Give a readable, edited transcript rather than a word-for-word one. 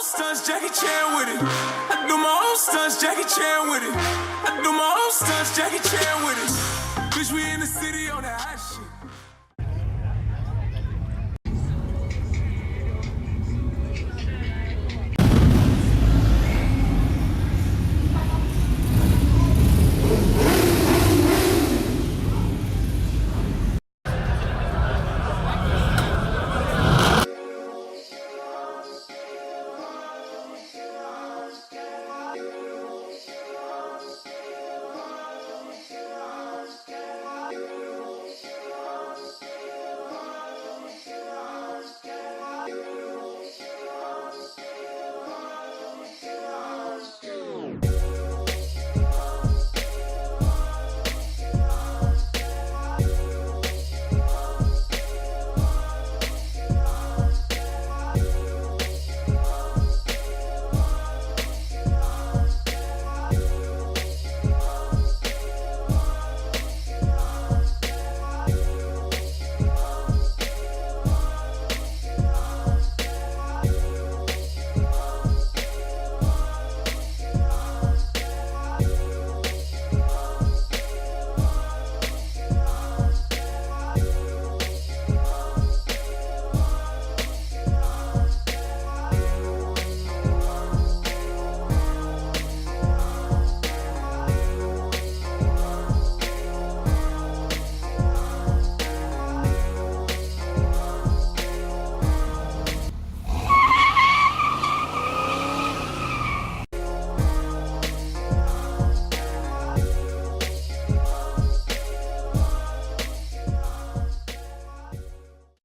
own stunts, Jackie Chan with it. I do my own stunts, Jackie Chan with it. I do my own stunts, Jackie Chan with it. Bitch, we in the city on that hot shit.